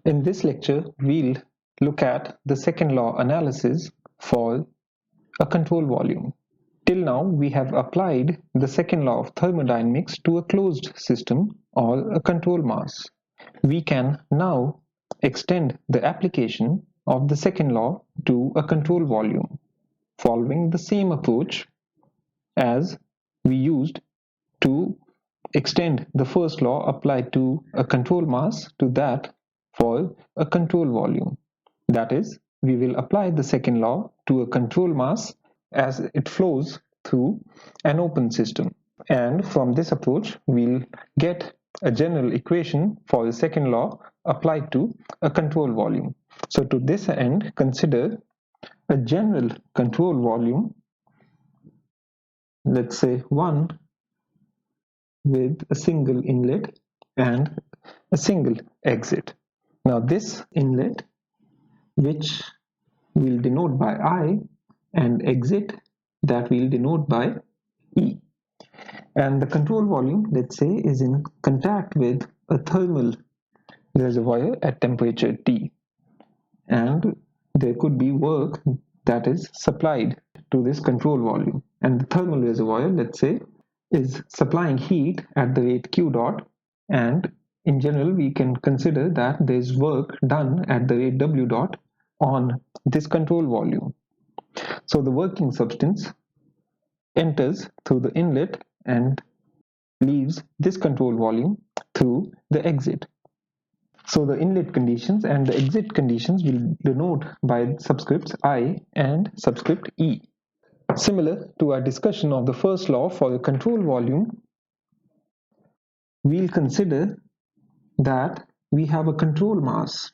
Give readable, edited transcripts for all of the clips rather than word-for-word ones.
In this lecture, we'll look at the second law analysis for a control volume. Till now, we have applied the second law of thermodynamics to a closed system or a control mass. We can now extend the application of the second law to a control volume, following the same approach as we used to extend the first law applied to a control mass to that for a control volume. That is, we will apply the second law to a control mass as it flows through an open system. And from this approach, we'll get a general equation for the second law applied to a control volume. So to this end, consider a general control volume, let's say one with a single inlet and a single exit. Now this inlet, which we'll denote by I, and exit that we'll denote by E. And the control volume, let's say, is in contact with a thermal reservoir at temperature T. And there could be work that is supplied to this control volume. And the thermal reservoir, let's say, is supplying heat at the rate Q dot, and in general we can consider that there is work done at the rate W dot on this control volume. So the working substance enters through the inlet and leaves this control volume through the exit. So the inlet conditions and the exit conditions will denote by subscripts I and subscript E. Similar to our discussion of the first law for the control volume, we'll consider that we have a control mass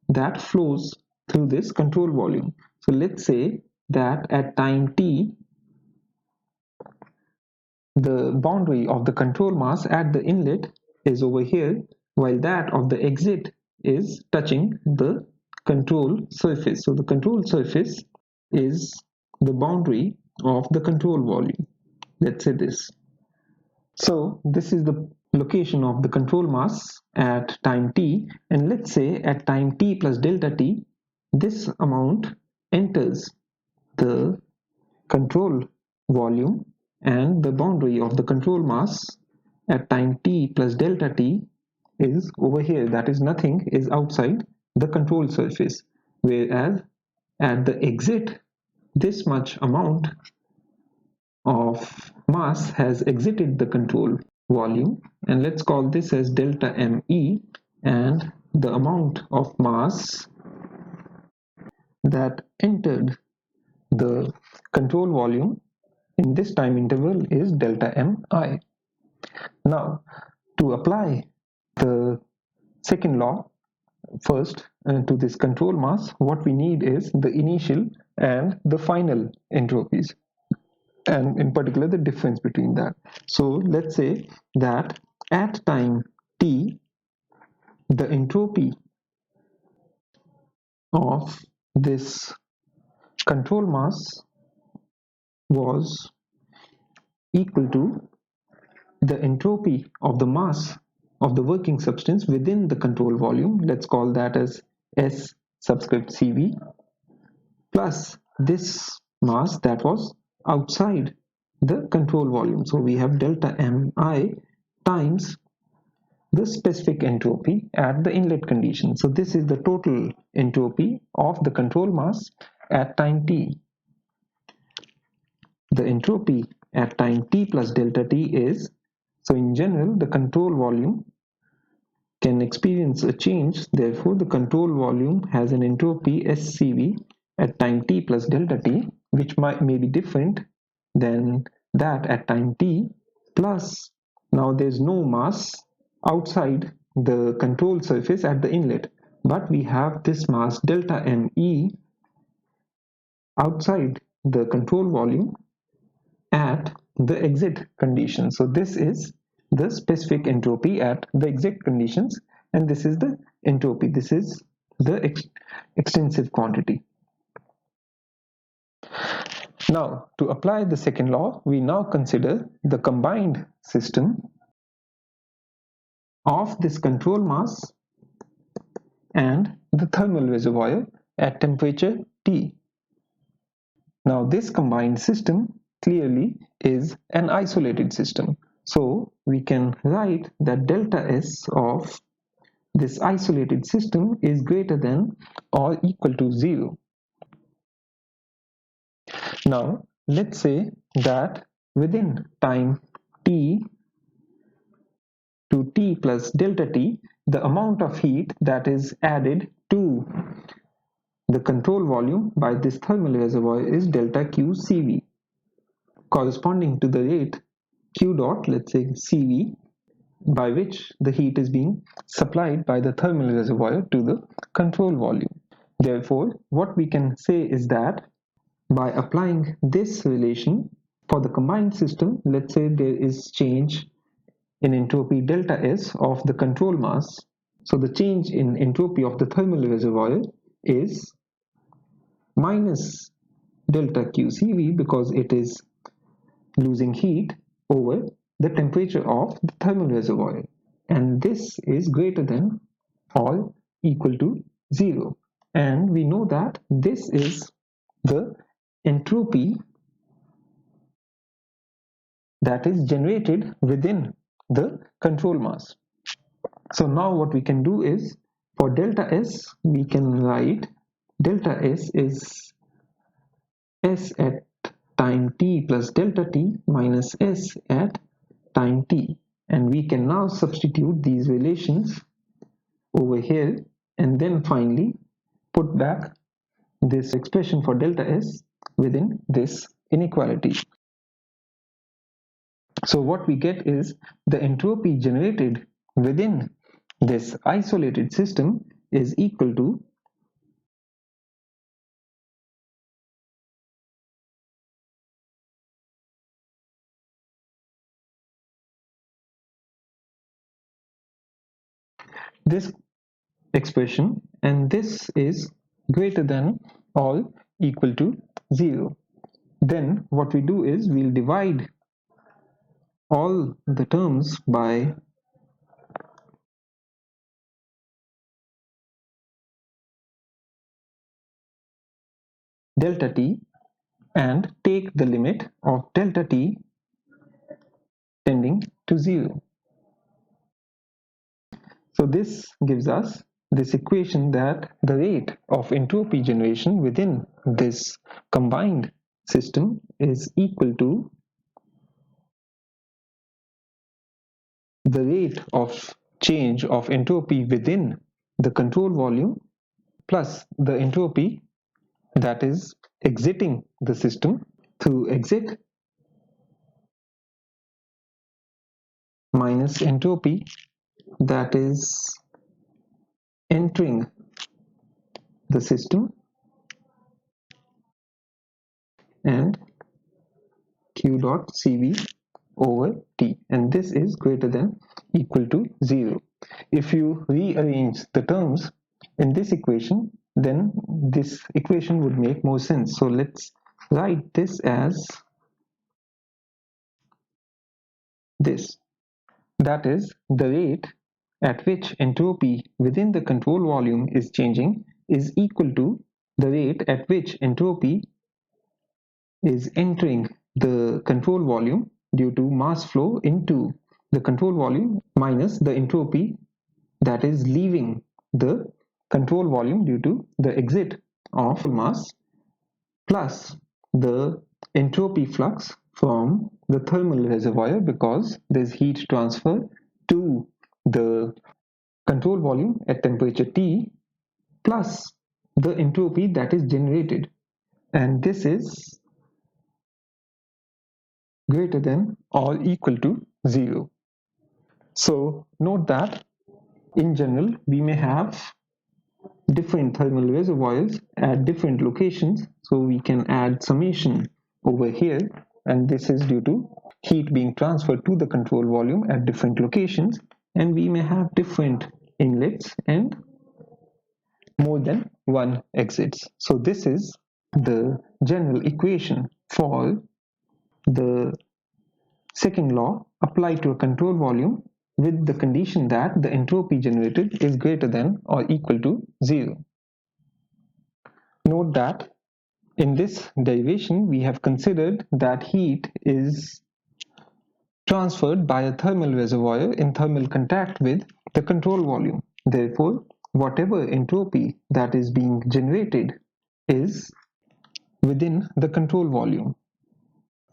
that flows through this control volume. So let's say that at time t, the boundary of the control mass at the inlet is over here, while that of the exit is touching the control surface. So the control surface is the boundary of the control volume. Let's say this. So this is the location of the control mass at time t, and let's say at time t plus delta t, this amount enters the control volume, and the boundary of the control mass at time t plus delta t is over here. That is, nothing is outside the control surface, whereas at the exit, this much amount of mass has exited the control volume, and let's call this as delta ME, and the amount of mass that entered the control volume in this time interval is delta MI. Now, to apply the second law first to this control mass, what we need is the initial and the final entropies, and in particular the difference between that. So let's say that at time t, the entropy of this control mass was equal to the entropy of the mass of the working substance within the control volume. Let's call that as S subscript CV, plus this mass that was outside the control volume. So we have delta Mi times the specific entropy at the inlet condition. So this is the total entropy of the control mass at time t. The entropy at time t plus delta t is, so in general the control volume can experience a change, therefore the control volume has an entropy SCV at time t plus delta t, which may be different than that at time t, plus now there's no mass outside the control surface at the inlet, but we have this mass delta ME outside the control volume at the exit condition. So this is the specific entropy at the exit conditions, and this is the entropy. This is the extensive quantity. Now, to apply the second law, we now consider the combined system of this control mass and the thermal reservoir at temperature T. Now this combined system clearly is an isolated system. So we can write that delta S of this isolated system is greater than or equal to 0. Now let's say that within time T to T plus delta T, the amount of heat that is added to the control volume by this thermal reservoir is delta Q Cv, corresponding to the rate Q dot, let's say Cv, by which the heat is being supplied by the thermal reservoir to the control volume. Therefore, what we can say is that by applying this relation for the combined system, let's say there is change in entropy delta S of the control mass. So the change in entropy of the thermal reservoir is minus delta QCV because it is losing heat over the temperature of the thermal reservoir, and this is greater than or equal to 0. And we know that this is the entropy that is generated within the control mass. So now what we can do is, for delta S we can write delta S is S at time t plus delta t minus S at time t, and we can now substitute these relations over here and then finally put back this expression for delta S within this inequality. So what we get is the entropy generated within this isolated system is equal to this expression, and this is greater than or equal to 0. Then what we do is we'll divide all the terms by delta t and take the limit of delta t tending to 0. So this gives us this equation that the rate of entropy generation within this combined system is equal to the rate of change of entropy within the control volume plus the entropy that is exiting the system through exit minus entropy that is entering the system, and Q dot Cv over T, and this is greater than equal to 0. If you rearrange the terms in this equation, then this equation would make more sense. So let's write this as this. That is, the rate at which entropy within the control volume is changing is equal to the rate at which entropy is entering the control volume due to mass flow into the control volume minus the entropy that is leaving the control volume due to the exit of mass plus the entropy flux from the thermal reservoir because there's heat transfer to the control volume at temperature T plus the entropy that is generated, and this is greater than or equal to 0. So note that in general we may have different thermal reservoirs at different locations, so we can add summation over here, and this is due to heat being transferred to the control volume at different locations, and we may have different inlets and more than one exits. So this is the general equation for the second law applied to a control volume with the condition that the entropy generated is greater than or equal to 0. Note that in this derivation we have considered that heat is transferred by a thermal reservoir in thermal contact with the control volume. Therefore, whatever entropy that is being generated is within the control volume.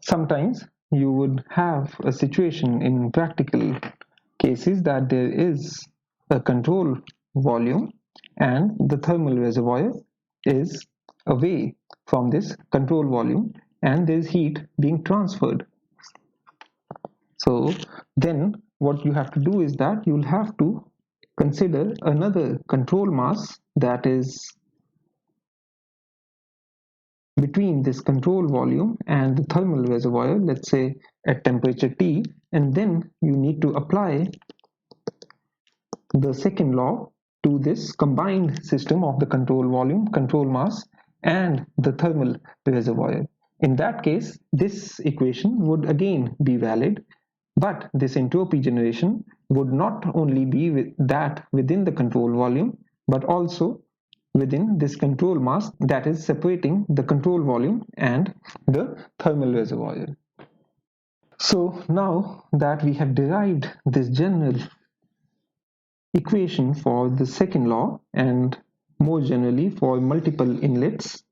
Sometimes you would have a situation in practical cases that there is a control volume and the thermal reservoir is away from this control volume and there is heat being transferred. So then what you have to do is that you will have to consider another control mass that is between this control volume and the thermal reservoir, let's say at temperature T, and then you need to apply the second law to this combined system of the control volume, control mass, and the thermal reservoir. In that case, this equation would again be valid, but this entropy generation would not only be within the control volume, but also within this control mass that is separating the control volume and the thermal reservoir. So now that we have derived this general equation for the second law and more generally for multiple inlets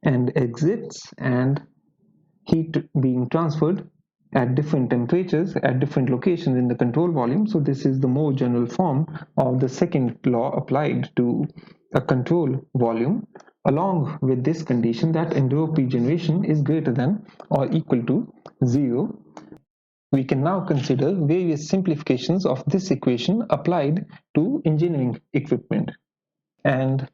and exits and heat being transferred at different temperatures at different locations in the control volume. So this is the more general form of the second law applied to a control volume, along with this condition that entropy generation is greater than or equal to 0. We can now consider various simplifications of this equation applied to engineering equipment. And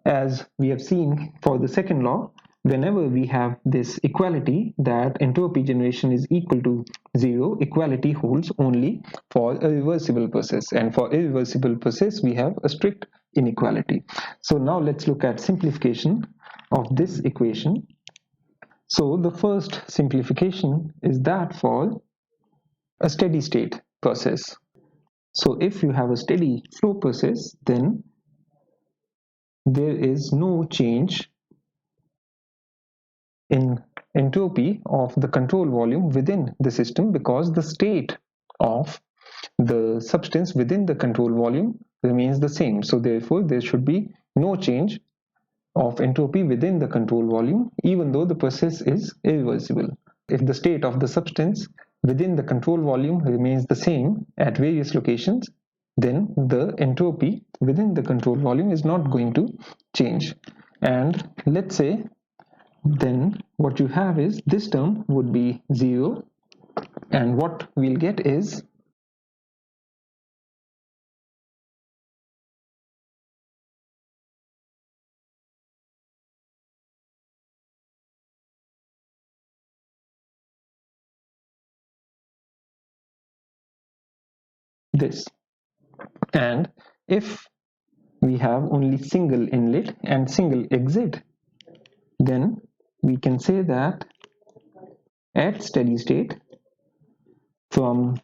as we have seen for the second law, whenever we have this equality that entropy generation is equal to 0, equality holds only for a reversible process, and for irreversible process we have a strict inequality. So now let's look at simplification of this equation. So the first simplification is that for a steady state process. So if you have a steady flow process, then there is no change in entropy of the control volume within the system because the state of the substance within the control volume remains the same. So therefore there should be no change of entropy within the control volume even though the process is irreversible. If the state of the substance within the control volume remains the same at various locations, then the entropy within the control volume is not going to change. And let's say then what you have is this term would be 0, and what we'll get is this. And if we have only single inlet and single exit, then we can say that at steady state, from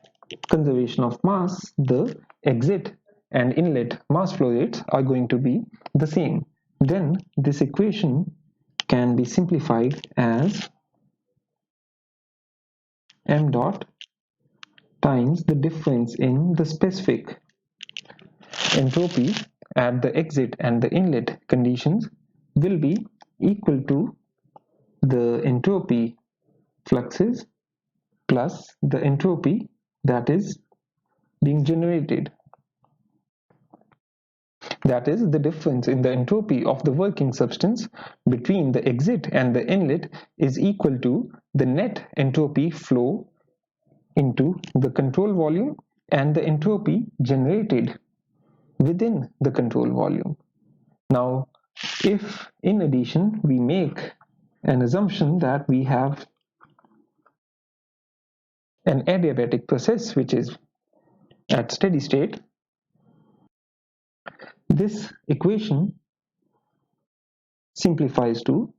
conservation of mass, the exit and inlet mass flow rates are going to be the same. Then this equation can be simplified as m dot times the difference in the specific entropy at the exit and the inlet conditions will be equal to the entropy fluxes plus the entropy that is being generated. That is, the difference in the entropy of the working substance between the exit and the inlet is equal to the net entropy flow into the control volume and the entropy generated within the control volume. Now, if in addition we make an assumption that we have an adiabatic process which is at steady state, this equation simplifies to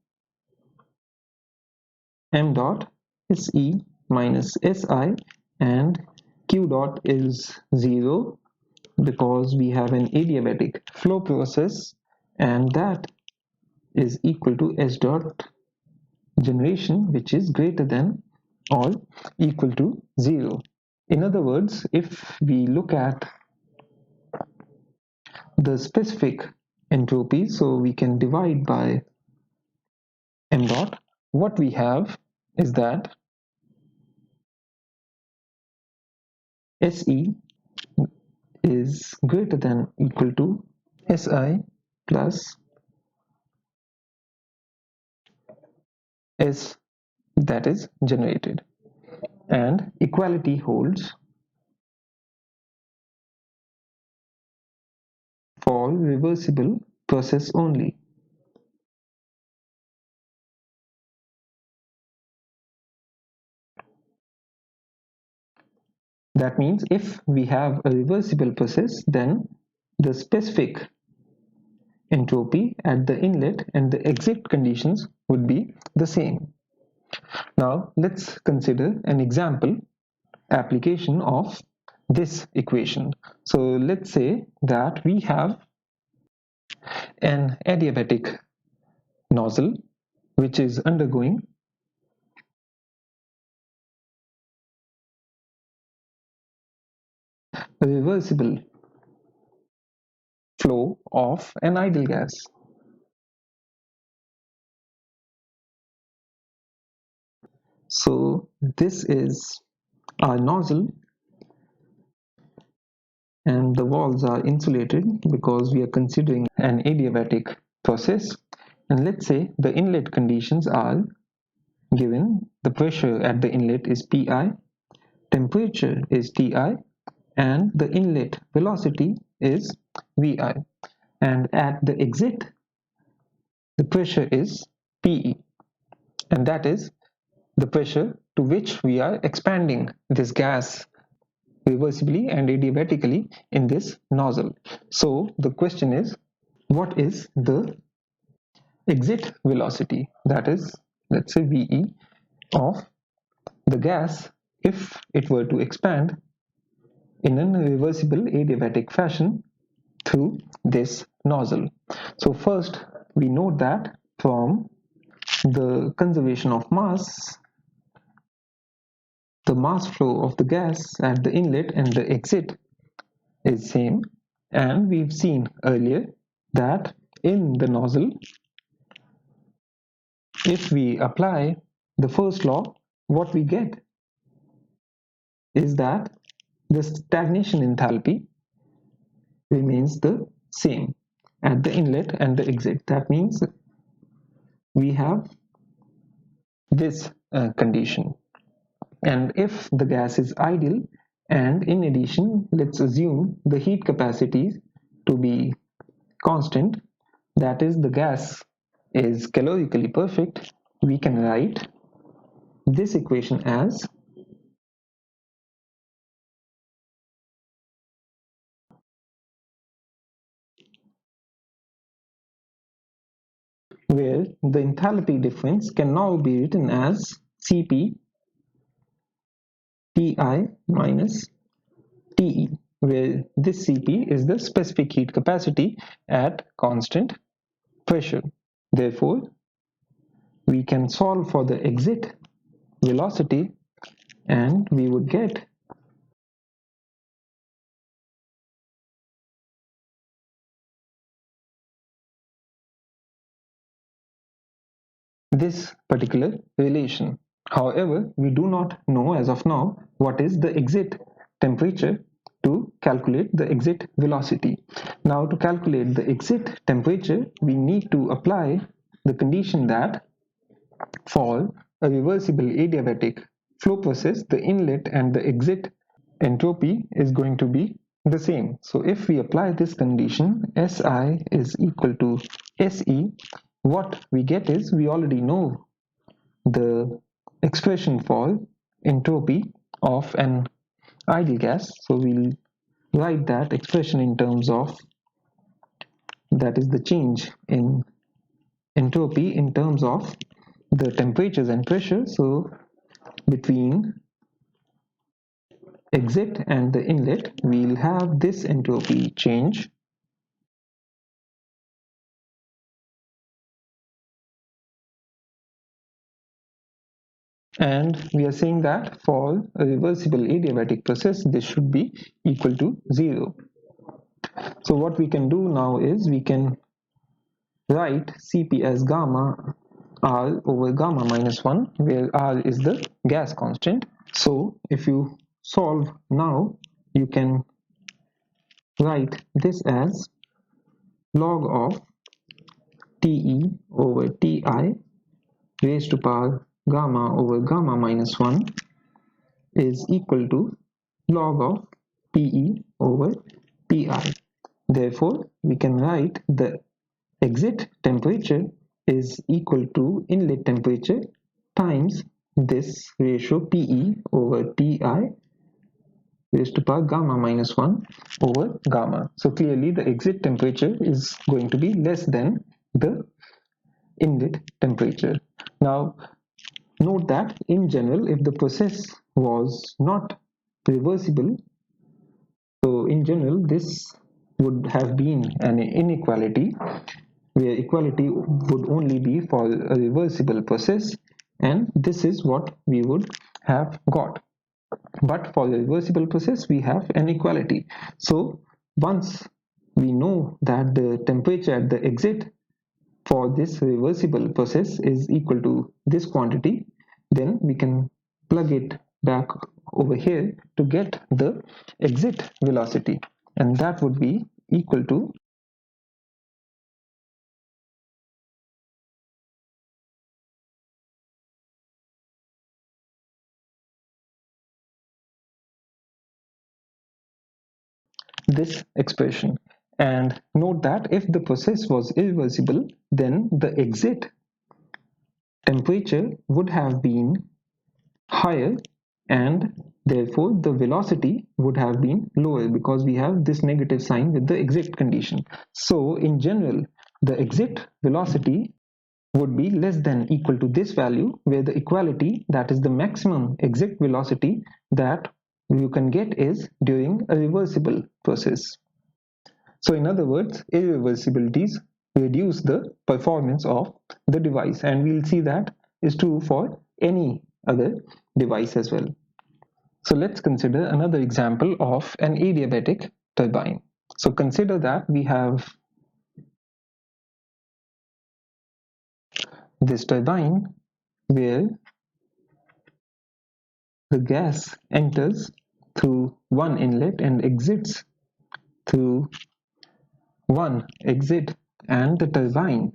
m dot Se minus Si, and Q dot is 0 because we have an adiabatic flow process, and that is equal to S dot generation, which is greater than or equal to 0. In other words, if we look at the specific entropy, so we can divide by m dot, what we have is that SE is greater than equal to SI plus S that is generated, and equality holds for reversible process only. That means if we have a reversible process, then the specific entropy at the inlet and the exit conditions would be the same. Now let's consider an example application of this equation. So let's say that we have an adiabatic nozzle which is undergoing a reversible flow of an ideal gas. So this is our nozzle, and the walls are insulated because we are considering an adiabatic process. And let's say the inlet conditions are given. The pressure at the inlet is Pi, temperature is Ti, and the inlet velocity is Vi. And at the exit, the pressure is Pe, and that is the pressure to which we are expanding this gas reversibly and adiabatically in this nozzle. So the question is, what is the exit velocity, that is, let's say VE, of the gas if it were to expand in a reversible adiabatic fashion through this nozzle. So first we note that from the conservation of mass, the mass flow of the gas at the inlet and the exit is same, and we've seen earlier that in the nozzle, if we apply the first law, what we get is that the stagnation enthalpy remains the same at the inlet and the exit. That means we have this condition. And if the gas is ideal, and in addition, let's assume the heat capacity to be constant, that is, the gas is calorically perfect, we can write this equation as where the enthalpy difference can now be written as Cp Ti minus Te, where this Cp is the specific heat capacity at constant pressure. Therefore, we can solve for the exit velocity, and we would get this particular relation. However, we do not know as of now what is the exit temperature to calculate the exit velocity. Now, to calculate the exit temperature, we need to apply the condition that for a reversible adiabatic flow process, the inlet and the exit entropy is going to be the same. So if we apply this condition, Si is equal to Se, what we get is, we already know the expression for entropy of an ideal gas. So we'll write that expression in terms of, that is the change in entropy in terms of the temperatures and pressure. So between exit and the inlet, we'll have this entropy change. And we are saying that for a reversible adiabatic process, this should be equal to 0. So what we can do now is we can write Cp as gamma R over gamma minus 1, where R is the gas constant. So if you solve now, you can write this as log of Te over Ti raised to power gamma over gamma minus 1 is equal to log of Pe over Pi. Therefore, we can write the exit temperature is equal to inlet temperature times this ratio Pe over Ti raised to power gamma minus 1 over gamma. So clearly the exit temperature is going to be less than the inlet temperature. Now note that in general, if the process was not reversible, so in general this would have been an inequality where equality would only be for a reversible process, and this is what we would have got. But for the reversible process, we have an equality. So once we know that the temperature at the exit for this reversible process is equal to this quantity, then we can plug it back over here to get the exit velocity, and that would be equal to this expression. And note that if the process was irreversible, then the exit temperature would have been higher, and therefore the velocity would have been lower because we have this negative sign with the exit condition. So in general, the exit velocity would be less than equal to this value, where the equality, that is the maximum exit velocity that you can get, is during a reversible process. So in other words, irreversibilities reduce the performance of the device, and we'll see that is true for any other device as well. So let's consider another example of an adiabatic turbine. So consider that we have this turbine where the gas enters through one inlet and exits through one exit, and the turbine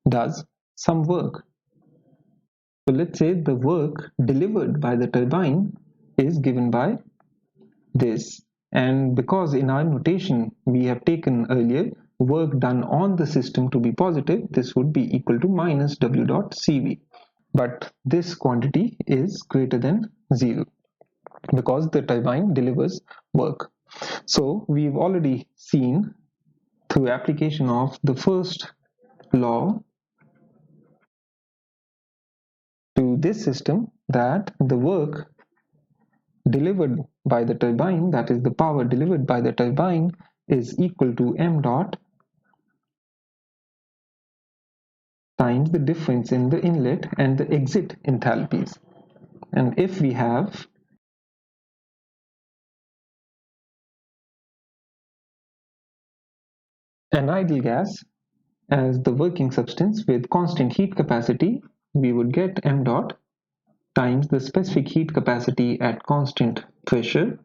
does some work. So let's say the work delivered by the turbine is given by this, and because in our notation we have taken earlier work done on the system to be positive, this would be equal to minus W dot CV. But this quantity is greater than 0 because the turbine delivers work. So we've already seen through application of the first law to this system that the work delivered by the turbine, that is the power delivered by the turbine, is equal to m dot times the difference in the inlet and the exit enthalpies. And if we have an ideal gas as the working substance with constant heat capacity, we would get m dot times the specific heat capacity at constant pressure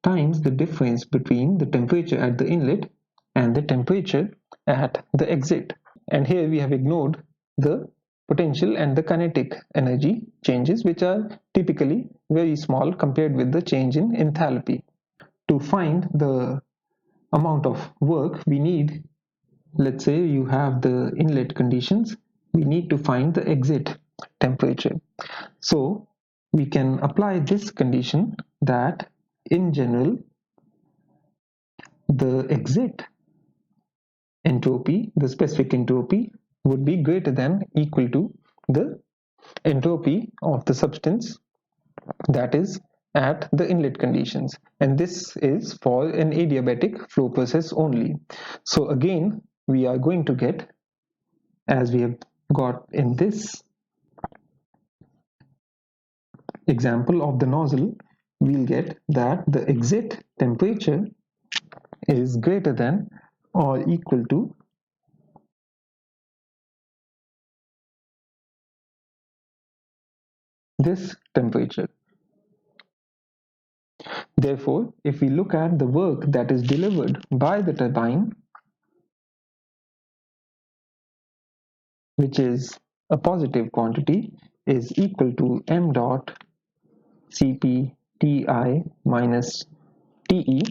times the difference between the temperature at the inlet and the temperature at the exit. And here we have ignored the potential and the kinetic energy changes, which are typically very small compared with the change in enthalpy. To find the amount of work we need, let's say you have the inlet conditions, we need to find the exit temperature. So we can apply this condition that in general the exit entropy, the specific entropy, would be greater than equal to the entropy of the substance, that is at the inlet conditions, and this is for an adiabatic flow process only. So again, we are going to get, as we have got in this example of the nozzle, we'll get that the exit temperature is greater than or equal to this temperature. Therefore, if we look at the work that is delivered by the turbine, which is a positive quantity, is equal to m dot Cp Ti minus Te.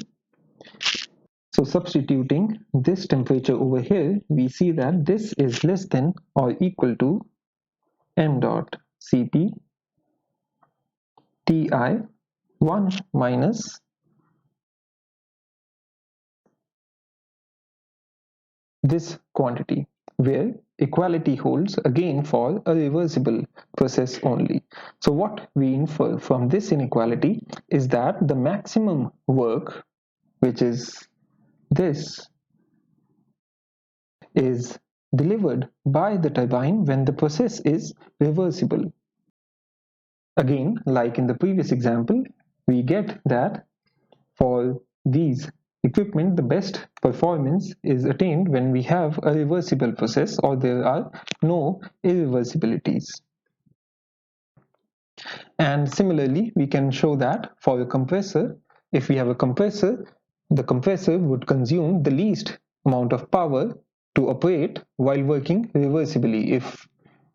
So substituting this temperature over here, we see that this is less than or equal to m dot Cp Ti 1 minus this quantity, where equality holds again for a reversible process only. So what we infer from this inequality is that the maximum work, which is this, is delivered by the turbine when the process is reversible. Again, like in the previous example, we get that for these equipment, the best performance is attained when we have a reversible process or there are no irreversibilities. And similarly, we can show that for a compressor, if we have a compressor, the compressor would consume the least amount of power to operate while working reversibly. If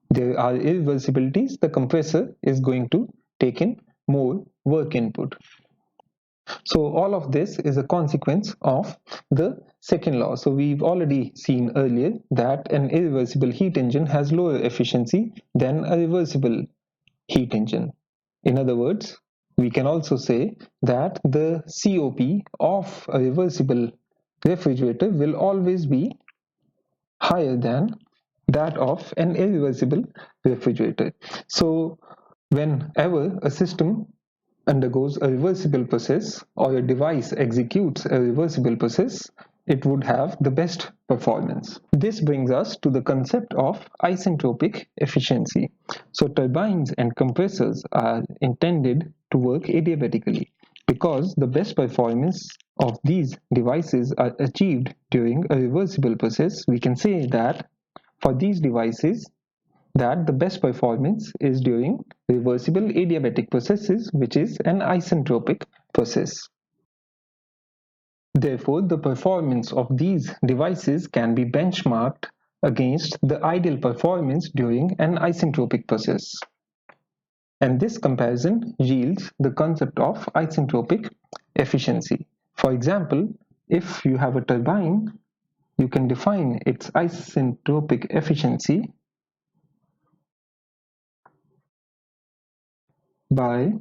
there are irreversibilities, the compressor is going to take in more work input. So all of this is a consequence of the second law. So we've already seen earlier that an irreversible heat engine has lower efficiency than a reversible heat engine. In other words, we can also say that the COP of a reversible refrigerator will always be higher than that of an irreversible refrigerator. So whenever a system undergoes a reversible process or a device executes a reversible process, it would have the best performance. This brings us to the concept of isentropic efficiency. So turbines and compressors are intended to work adiabatically. Because the best performance of these devices are achieved during a reversible process, we can say that for these devices, that the best performance is during reversible adiabatic processes, which is an isentropic process. Therefore, the performance of these devices can be benchmarked against the ideal performance during an isentropic process. And this comparison yields the concept of isentropic efficiency. For example, if you have a turbine, you can define its isentropic efficiency by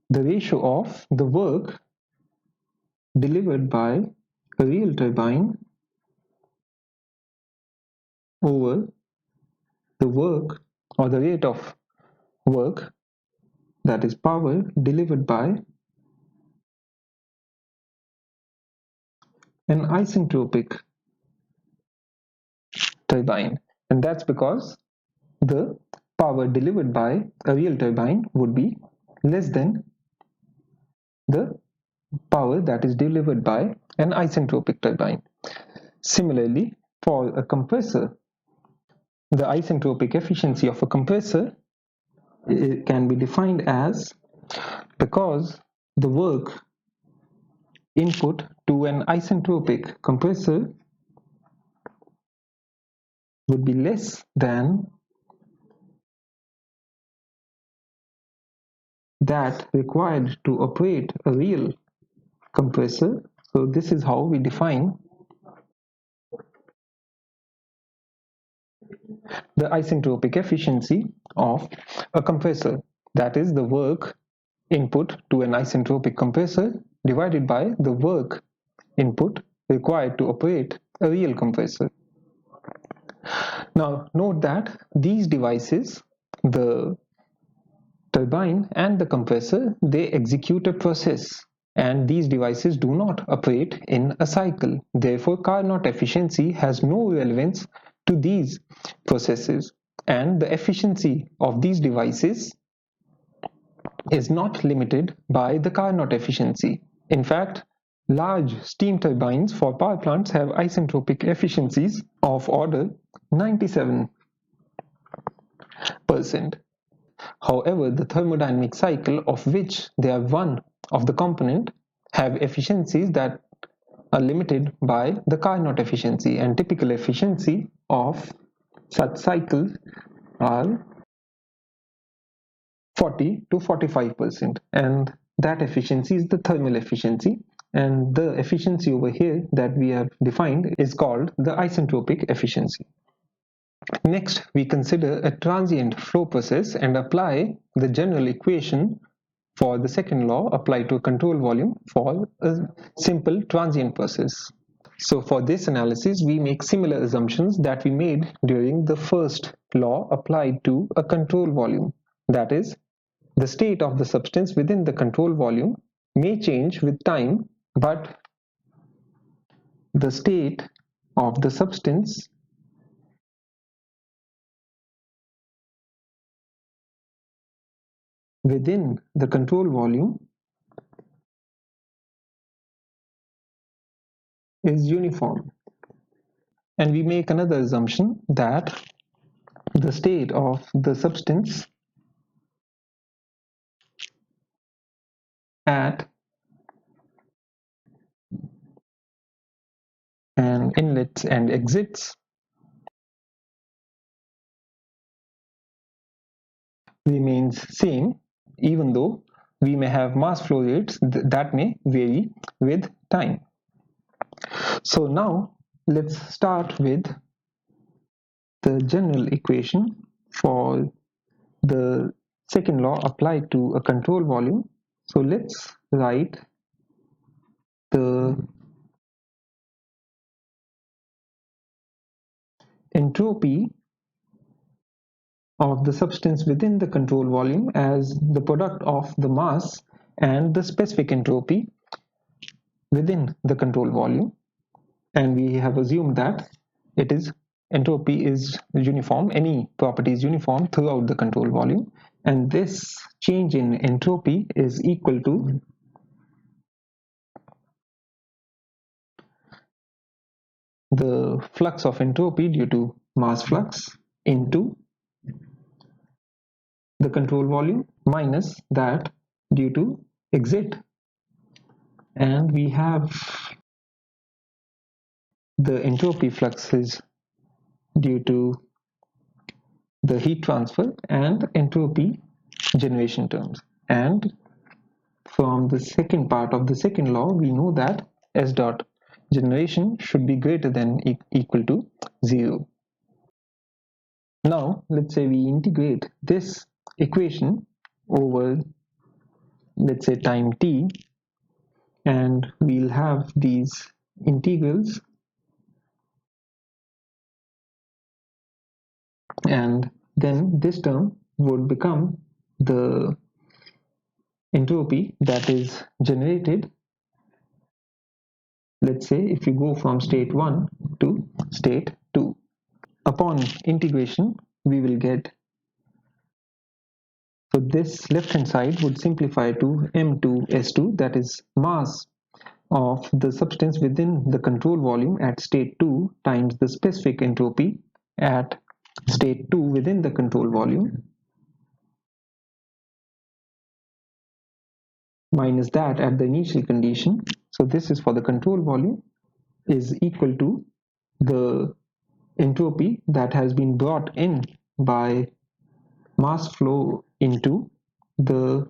the ratio of the work delivered by a real turbine over the work or the rate of work, that is power delivered by an isentropic turbine. And that's because the power delivered by a real turbine would be less than the power that is delivered by an isentropic turbine. Similarly, for a compressor, the isentropic efficiency of a compressor can be defined as, because the work input to an isentropic compressor would be less than that required to operate a real compressor. So this is how we define the isentropic efficiency of a compressor. That is the work input to an isentropic compressor divided by the work input required to operate a real compressor. Now note that these devices, the turbine and the compressor, they execute a process, and these devices do not operate in a cycle. Therefore, Carnot efficiency has no relevance to these processes, and the efficiency of these devices is not limited by the Carnot efficiency. In fact, large steam turbines for power plants have isentropic efficiencies of order 97%. However, the thermodynamic cycle, of which they are one of the component, have efficiencies that are limited by the Carnot efficiency, and typical efficiency of such cycles are 40 to 45%, and that efficiency is the thermal efficiency, and the efficiency over here that we have defined is called the isentropic efficiency. Next, we consider a transient flow process and apply the general equation for the second law applied to a control volume for a simple transient process. So for this analysis, we make similar assumptions that we made during the first law applied to a control volume. That is, the state of the substance within the control volume may change with time, but the state of the substance within the control volume is uniform. And we make another assumption that the state of the substance at an inlets and exits remains same, even though we may have mass flow rates that may vary with time. So now let's start with the general equation for the second law applied to a control volume. So let's write the entropy of the substance within the control volume as the product of the mass and the specific entropy within the control volume, and we have assumed that it is entropy is uniform, any property is uniform throughout the control volume, and this change in entropy is equal to the flux of entropy due to mass flux into the control volume minus that due to exit, and we have the entropy flux is due to the heat transfer and entropy generation terms. And from the second part of the second law, we know that S dot generation should be greater than equal to 0. Now let's say we integrate this equation over, let's say, time t, and we'll have these integrals, and then this term would become the entropy that is generated, let's say, if you go from state 1 to state 2. Upon integration, we will get, so this left hand side would simplify to m2s2, that is mass of the substance within the control volume at state 2 times the specific entropy at state 2 within the control volume minus that at the initial condition. So this is for the control volume, is equal to the entropy that has been brought in by mass flow into the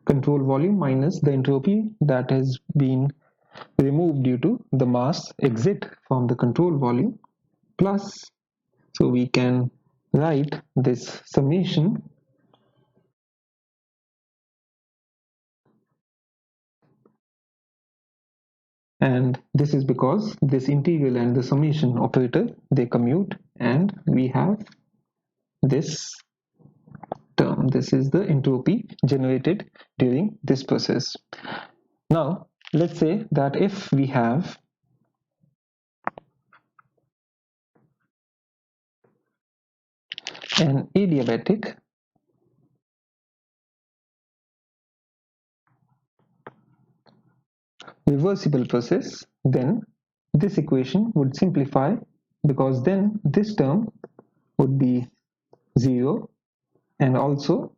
control volume minus the entropy that has been removed due to the mass exit from the control volume, plus, so we can write this summation and this is because this integral and the summation operator, they commute, and we have this term. This is the entropy generated during this process. Now, let's say that if we have an adiabatic reversible process, then this equation would simplify, because then this term would be 0 and also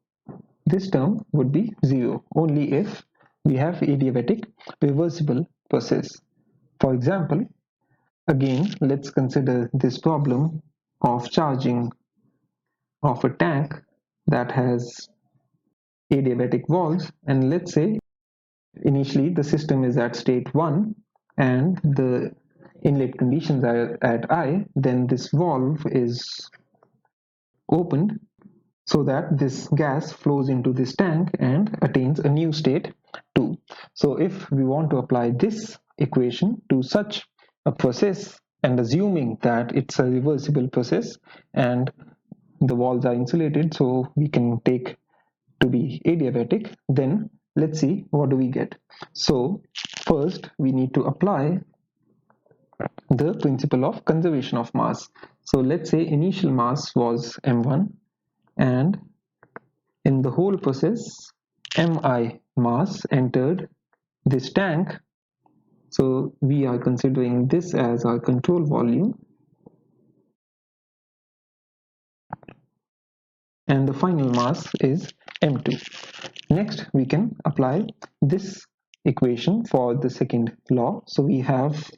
this term would be 0 only if we have adiabatic reversible process. For example, again, let's consider this problem of charging of a tank that has adiabatic walls, and let's say initially the system is at state 1 and the inlet conditions are at I, then this valve is opened so that this gas flows into this tank and attains a new state 2. So if we want to apply this equation to such a process, and assuming that it's a reversible process and the walls are insulated so we can take to be adiabatic, then let's see what do we get. So first we need to apply the principle of conservation of mass. So let's say initial mass was m1 and in the whole process mi mass entered this tank. So we are considering this as our control volume, and the final mass is m2. Next we can apply this equation for the second law. So we have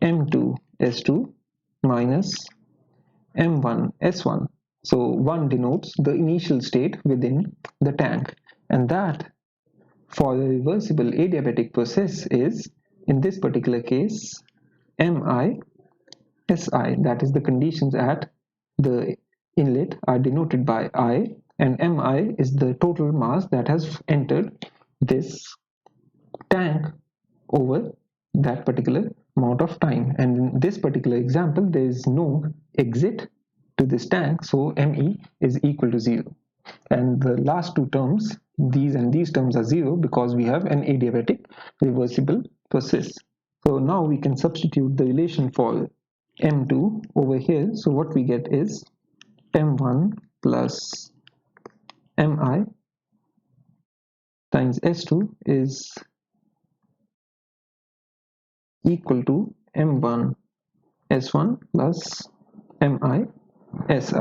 m2 s2 minus m1 s1. So 1 denotes the initial state within the tank, and that for the reversible adiabatic process is, in this particular case, mi si, that is the conditions at the inlet are denoted by I, and mi is the total mass that has entered this tank over that particular amount of time. And in this particular example there is no exit to this tank, so me is equal to 0, and the last two terms, these and these terms, are 0 because we have an adiabatic reversible process. So now we can substitute the relation for m2 over here. So what we get is m1 plus mi times s2 is equal to m1 s1 plus mi si.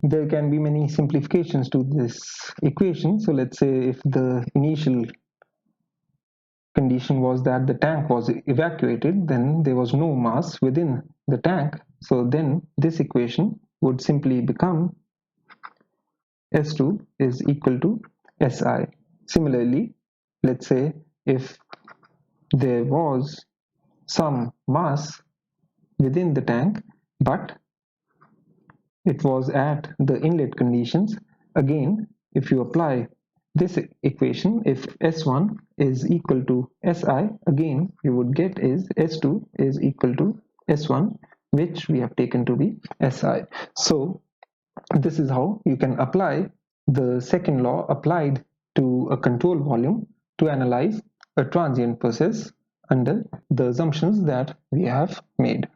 There can be many simplifications to this equation. So let's say if the initial condition was that the tank was evacuated, then there was no mass within the tank. So then this equation would simply become S2 is equal to Si. Similarly, let's say if there was some mass within the tank, but it was at the inlet conditions, again, if you apply this equation, if S1 is equal to Si, again you would get is S2 is equal to S1, which we have taken to be Si. So this is how you can apply the second law applied to a control volume to analyze a transient process under the assumptions that we have made.